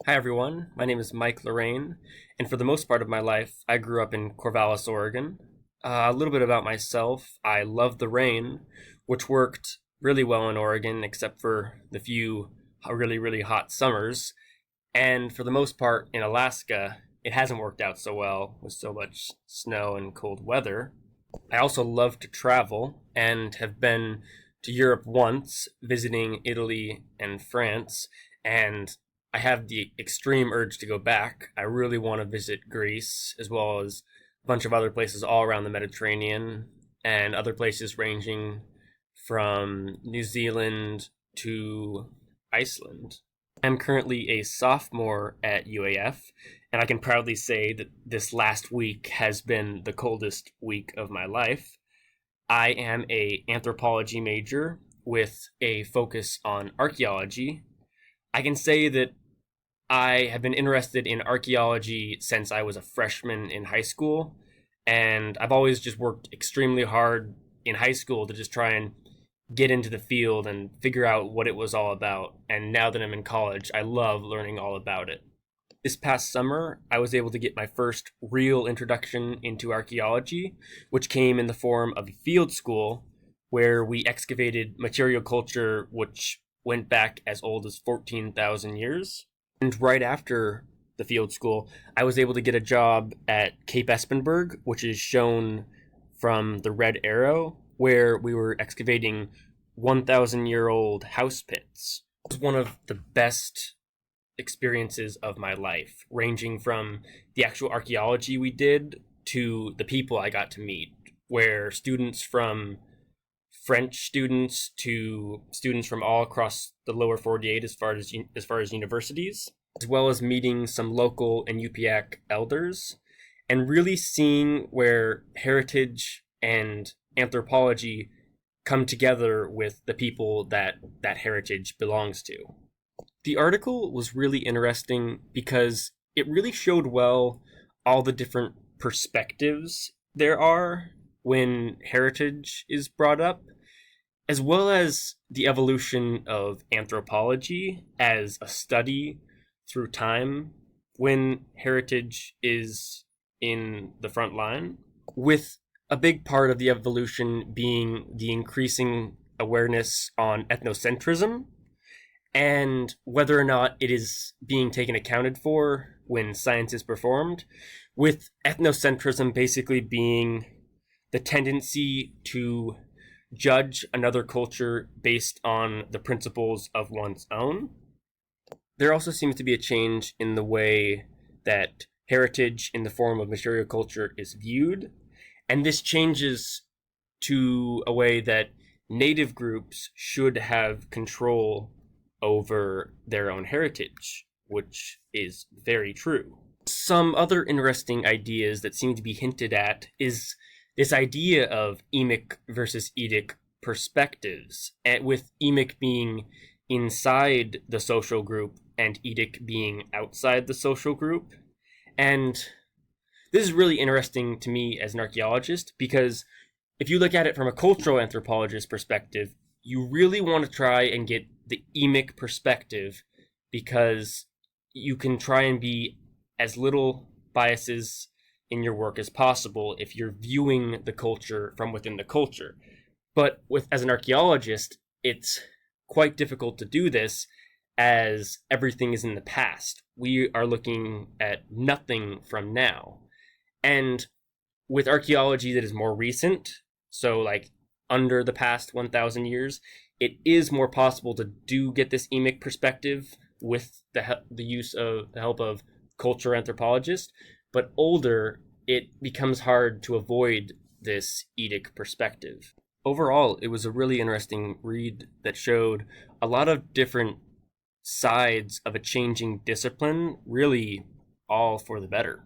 Hi everyone, my name is Mike Lorraine, and for the most part of my life, I grew up in Corvallis, Oregon. A little bit about myself: I love the rain, which worked really well in Oregon, except for the few really hot summers. And for the most part in Alaska, it hasn't worked out so well with so much snow and cold weather. I also love to travel and have been to Europe once, visiting Italy and France, and I have the extreme urge to go back. I really want to visit Greece as well as a bunch of other places all around the Mediterranean and other places ranging from New Zealand to Iceland. I'm currently a sophomore at UAF, and I can proudly say that this last week has been the coldest week of my life. I am a anthropology major with a focus on archaeology. I can say that I have been interested in archaeology since I was a freshman in high school, and I've always just worked extremely hard in high school to just try and get into the field and figure out what it was all about. And now that I'm in college, I love learning all about it. This past summer, I was able to get my first real introduction into archaeology, which came in the form of a field school where we excavated material culture which went back as old as 14,000 years. And right after the field school, I was able to get a job at Cape Espenberg, which is shown from the red arrow, where we were excavating 1,000-year-old house pits. It was one of the best experiences of my life, ranging from the actual archaeology we did to the people I got to meet, where students from French students to students from all across the lower 48 as far as universities, as well as meeting some local and UPAC elders and really seeing where heritage and anthropology come together with the people that heritage belongs to. The article was really interesting because it really showed well all the different perspectives there are when heritage is brought up, as well as the evolution of anthropology as a study through time when heritage is in the front line, with a big part of the evolution being the increasing awareness on ethnocentrism and whether or not it is being taken accounted for when science is performed, with ethnocentrism basically being the tendency to judge another culture based on the principles of one's own. There also seems to be a change in the way that heritage in the form of material culture is viewed, and this changes to a way that native groups should have control over their own heritage, which is very true. Some other interesting ideas that seem to be hinted at is this idea of emic versus edic perspectives, and with emic being inside the social group and edic being outside the social group. And this is really interesting to me as an archaeologist because if you look at it from a cultural anthropologist perspective, you really want to try and get the emic perspective because you can try and be as little biases in your work as possible if you're viewing the culture from within the culture. But as an archaeologist, it's quite difficult to do this as everything is in the past. We are looking at nothing from now. And with archaeology that is more recent, so like under the past 1,000 years, it is more possible to get this emic perspective with the use of the help of cultural anthropologists, but older, it becomes hard to avoid this edic perspective. Overall, it was a really interesting read that showed a lot of different sides of a changing discipline, really all for the better.